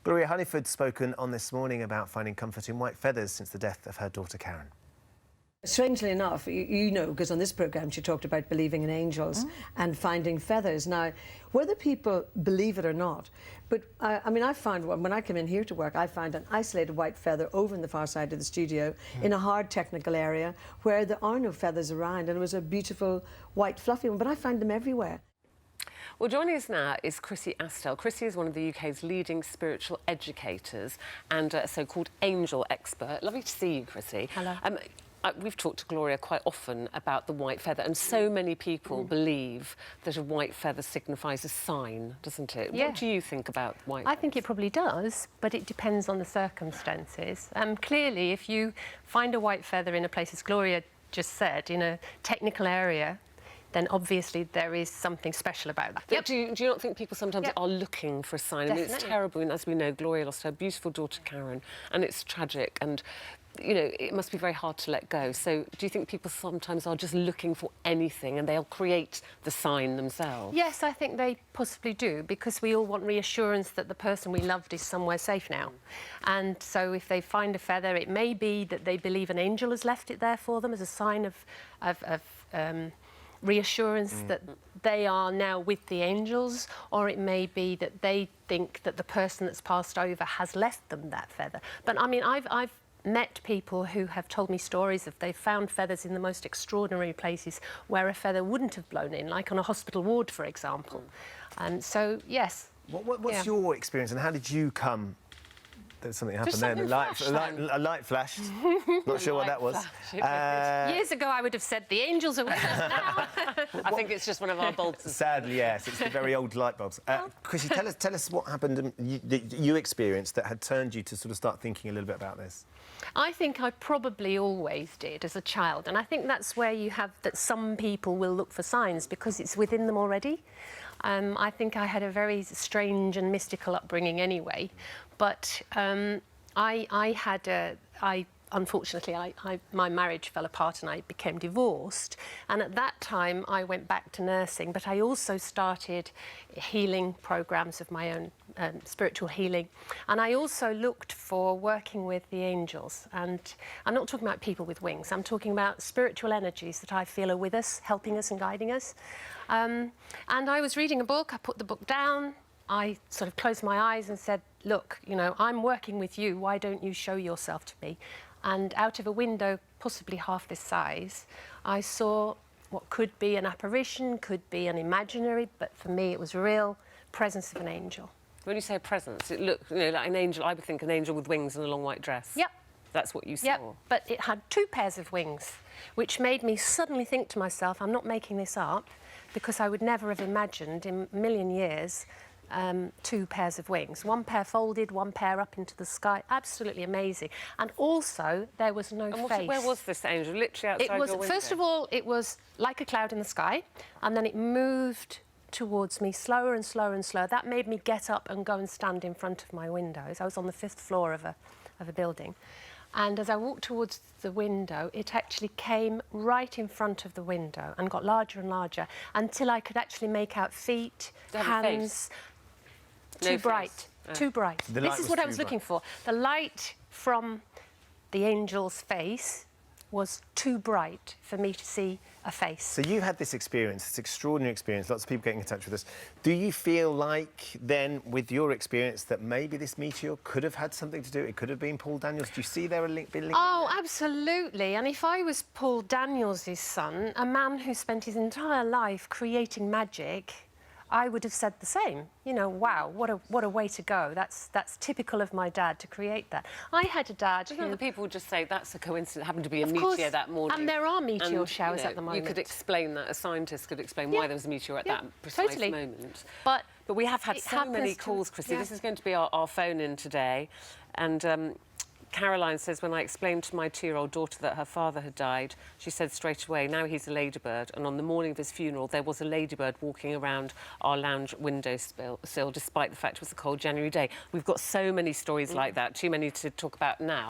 Gloria Honeyford's spoken on This Morning about finding comfort in white feathers since the death of her daughter Karen. Strangely enough, you know, because on this programme she talked about believing in angels and finding feathers. Now, whether people believe it or not, but I mean, I found one, when I came in here to work, I found an isolated white feather over in the far side of the studio in a hard technical area where there are no feathers around, and it was a beautiful white fluffy one, but I found them everywhere. Well, joining us now is Chrissie Astell. Chrissie is one of the UK's leading spiritual educators and a so-called angel expert. Lovely to see you, Chrissie. Hello. We've talked to Gloria quite often about the white feather, and so many people believe that a white feather signifies a sign, doesn't it? Yeah. What do you think about white I think it probably does, but it depends on the circumstances. Clearly, if you find a white feather in a place, as Gloria just said, in a technical area, then obviously there is something special about that. Yep. Do you not think people sometimes are looking for a sign? Definitely. I mean, it's terrible, and as we know, Gloria lost her beautiful daughter Karen, and it's tragic, and you know, it must be very hard to let go. So do you think people sometimes are just looking for anything and they'll create the sign themselves? Yes, I think they possibly do, because we all want reassurance that the person we loved is somewhere safe now. And so if they find a feather, it may be that they believe an angel has left it there for them as a sign of reassurance that they are now with the angels, or it may be that they think that the person that's passed over has left them that feather. But I mean, I've met people who have told me stories of they've found feathers in the most extraordinary places where a feather wouldn't have blown in, like on a hospital ward, for example. And so, yes. What's your experience, and how did you come? There's something happened there. A light flashed. Not sure what that was. Years ago, I would have said the angels are with us now. I think it's just one of our bulbs. Sadly, yes, it's the very old light bulbs. Chrissie, tell us what happened that you experienced that had turned you to sort of start thinking a little bit about this. I think I probably always did as a child, and I think that's where you have that some people will look for signs because it's within them already. I think I had a very strange and mystical upbringing anyway, but unfortunately, my marriage fell apart and I became divorced. And at that time, I went back to nursing, but I also started healing programs of my own, spiritual healing. And I also looked for working with the angels. And I'm not talking about people with wings. I'm talking about spiritual energies that I feel are with us, helping us and guiding us. And I was reading a book. I put the book down. I sort of closed my eyes and said, look, you know, I'm working with you. Why don't you show yourself to me? And out of a window, possibly half this size, I saw what could be an apparition, could be an imaginary, but for me it was real presence of an angel. When you say a presence, it looked, you know, like an angel. I would think an angel with wings and a long white dress. Yep. That's what you saw. Yep, but it had 2 pairs of wings, which made me suddenly think to myself, I'm not making this up, because I would never have imagined in a million years 2 pairs of wings. 1 pair folded, 1 pair up into the sky. Absolutely amazing. And also, there was no face. Where was this angel? Literally outside your window? First of all, it was like a cloud in the sky, and then it moved towards me slower and slower and slower. That made me get up and go and stand in front of my windows. I was on the 5th floor of a building. And as I walked towards the window, it actually came right in front of the window and got larger and larger until I could actually make out feet, hands. Too bright. Too bright. This is what I was looking for. The light from the angel's face was too bright for me to see a face. So you had this experience, this extraordinary experience, lots of people getting in touch with us. Do you feel like, then, with your experience, that maybe this meteor could have had something to do, it could have been Paul Daniels? Do you see there a link? Oh, absolutely. And if I was Paul Daniels' son, a man who spent his entire life creating magic, I would have said the same. You know, wow, what a way to go. That's typical of my dad to create that. I had a dad who... The people would just say that's a coincidence. It happened to be a meteor that morning. And there are meteor showers at the moment. You could explain that. A scientist could explain why there was a meteor at that precise moment. But we have had so many calls, Chrissie. This is going to be our phone-in today. And Caroline says, when I explained to my 2-year-old daughter that her father had died, she said straight away, now he's a ladybird. And on the morning of his funeral, there was a ladybird walking around our lounge windowsill, despite the fact it was a cold January day. We've got so many stories like that, too many to talk about now.